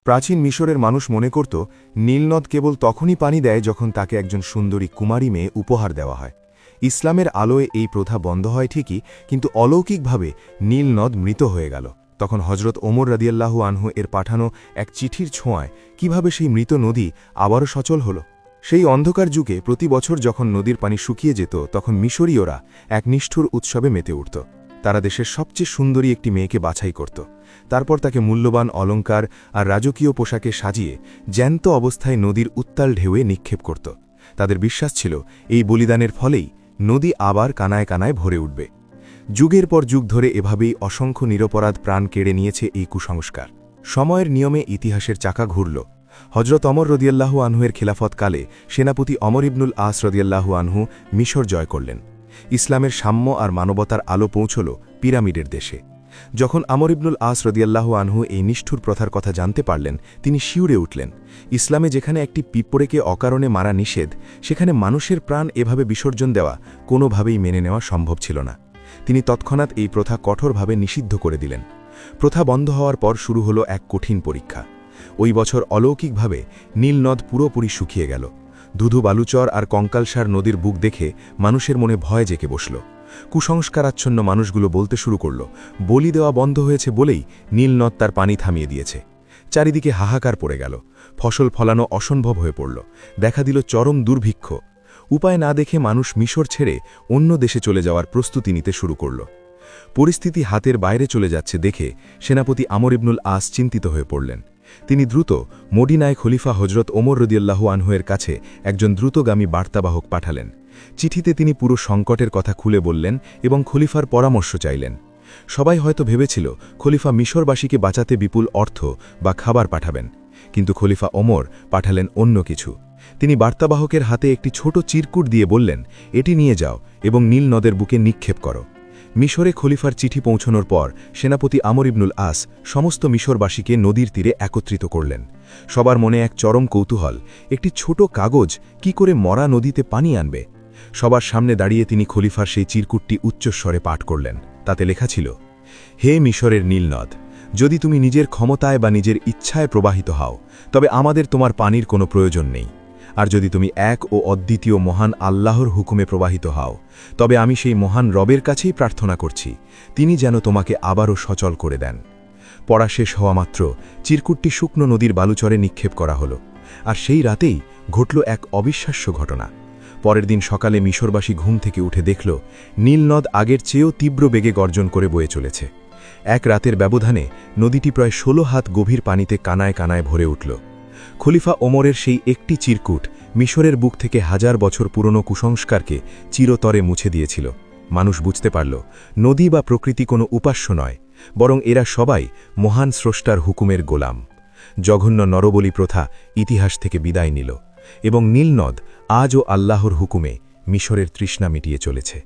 প্রাচীন মিশরের মানুষ মনে করত নীলনদ কেবল তখনই পানি দেয় যখন তাকে একজন সুন্দরী কুমারী মেয়ে উপহার দেওয়া হয়। ইসলামের আলোয় এই প্রথা বন্ধ হয় ঠিকই, কিন্তু অলৌকিকভাবে নীলনদ মৃত হয়ে গেল। তখন হজরত ওমর রাদিয়াল্লাহু আনহু এর পাঠানো এক চিঠির ছোঁয়ায় কিভাবে সেই মৃত নদী আবারও সচল হল। সেই অন্ধকার যুগে প্রতি বছর যখন নদীর পানি শুকিয়ে যেত, তখন মিশরীয়রা এক নিষ্ঠুর উৎসবে মেতে উঠত। তারা দেশের সবচেয়ে সুন্দরী একটি মেয়েকে বাছাই করত। তারপর তাকে মূল্যবান অলঙ্কার আর রাজকীয় পোশাকে সাজিয়ে জ্যান্ত অবস্থায় নদীর উত্তাল ঢেউয়ে নিক্ষেপ করত। তাদের বিশ্বাস ছিল এই বলিদানের ফলেই নদী আবার কানায় কানায় ভরে উঠবে। যুগের পর যুগ ধরে এভাবেই অসংখ্য নিরপরাধ প্রাণ কেড়ে নিয়েছে এই কুসংস্কার। সময়ের নিয়মে ইতিহাসের চাকা ঘুরল। হজরত অমর রদিয়াল্লাহু আনহুয়ের খেলাফতকালে সেনাপতি অমর ইবনুল আস রদিয়াল্লাহু আনহু মিশর জয় করলেন। ইসলামের সাম্য আর মানবতার আলো পৌঁছল পিরামিডের দেশে। যখন আমর ইবনুল আস রদিয়াল্লাহু আনহু এই নিষ্ঠুর প্রথার কথা জানতে পারলেন, তিনি শিউরে উঠলেন। ইসলামে যেখানে একটি পিঁপড়েকে অকারণে মারা নিষেধ, সেখানে মানুষের প্রাণ এভাবে বিসর্জন দেওয়া কোনোভাবেই মেনে নেওয়া সম্ভব ছিল না। তিনি তৎক্ষণাৎ এই প্রথা কঠোরভাবে নিষিদ্ধ করে দিলেন। প্রথা বন্ধ হওয়ার পর শুরু হলো এক কঠিন পরীক্ষা। ওই বছর অলৌকিকভাবে নীলনদ পুরোপুরি শুকিয়ে গেল। ধুধু বালুচর আর কঙ্কালসার নদীর বুক দেখে মানুষের মনে ভয় জেঁকে বসল। কুসংস্কারাচ্ছন্ন মানুষগুলো বলতে শুরু করল, বলি দেওয়া বন্ধ হয়েছে বলেই নীলনদ তার পানি থামিয়ে দিয়েছে। চারিদিকে হাহাকার পড়ে গেল। ফসল ফলানো অসম্ভব হয়ে পড়ল। দেখা দিল চরম দুর্ভিক্ষ। উপায় না দেখে মানুষ মিশর ছেড়ে অন্য দেশে চলে যাওয়ার প্রস্তুতি নিতে শুরু করল। পরিস্থিতি হাতের বাইরে চলে যাচ্ছে দেখে সেনাপতি আমর ইবনুল আস চিন্তিত হয়ে পড়লেন। তিনি দ্রুত মদিনায় খলিফা হজরত ওমর রাদিয়াল্লাহু আনহুয়ের কাছে একজন দ্রুতগামী বার্তাবাহক পাঠালেন। চিঠিতে তিনি পুরো সংকটের কথা খুলে বললেন এবং খলিফার পরামর্শ চাইলেন। সবাই হয়তো ভেবেছিল খলিফা মিশরবাসীকে বাঁচাতে বিপুল অর্থ বা খাবার পাঠাবেন, কিন্তু খলিফা ওমর পাঠালেন অন্য কিছু। তিনি বার্তাবাহকের হাতে একটি ছোট চিরকুট দিয়ে বললেন, এটি নিয়ে যাও এবং নীল নদের বুকে নিক্ষেপ করো। মিশরে খলিফার চিঠি পৌঁছানোর পর সেনাপতি আমর ইবনুল আস সমস্ত মিশরবাসীকে নদীর তীরে একত্রিত করলেন। সবার মনে এক চরম কৌতূহল, একটি ছোট কাগজ কি করে মরা নদীতে পানি আনবে। সবার সামনে দাঁড়িয়ে তিনি খলিফার সেই চিরকুটটি উচ্চস্বরে পাঠ করলেন। তাতে লেখা ছিল, হে মিশরের নীলনদ, যদি তুমি নিজের ক্ষমতায় বা নিজের ইচ্ছায় প্রবাহিত হও, তবে আমাদের তোমার পানির কোনো প্রয়োজন নেই। আর যদি তুমি এক ও অদ্বিতীয় মহান আল্লাহর হুকুমে প্রবাহিত হও, তবে আমি সেই মহান রবের কাছেই প্রার্থনা করছি, তিনি যেন তোমাকে আবারও সচল করে দেন। পড়া শেষ হওয়া মাত্র চিরকুটটি শুকনো নদীর বালুচরে নিক্ষেপ করা হলো। আর সেই রাতেই ঘটল এক অবিশ্বাস্য ঘটনা। পরের দিন সকালে মিশরবাসী ঘুম থেকে উঠে দেখল নীলনদ আগের চেয়েও তীব্র বেগে গর্জন করে বয়ে চলেছে। এক রাতের ব্যবধানে নদীটি প্রায় ১৬ হাত গভীর পানিতে কানায় কানায় ভরে উঠল। খলিফা ওমরের সেই একটি চিরকুট মিশরের বুক থেকে হাজার বছর পুরনো কুসংস্কারকে চিরতরে মুছে দিয়েছিল। মানুষ বুঝতে পারল, নদী বা প্রকৃতি কোনো উপাস্য নয়, বরং এরা সবাই মহান স্রষ্টার হুকুমের গোলাম। জঘন্য নরবলি প্রথা ইতিহাস থেকে বিদায় নিল এবং নীলনদ আজও আল্লাহর হুকুমে মিশরের তৃষ্ণা মিটিয়ে চলেছে।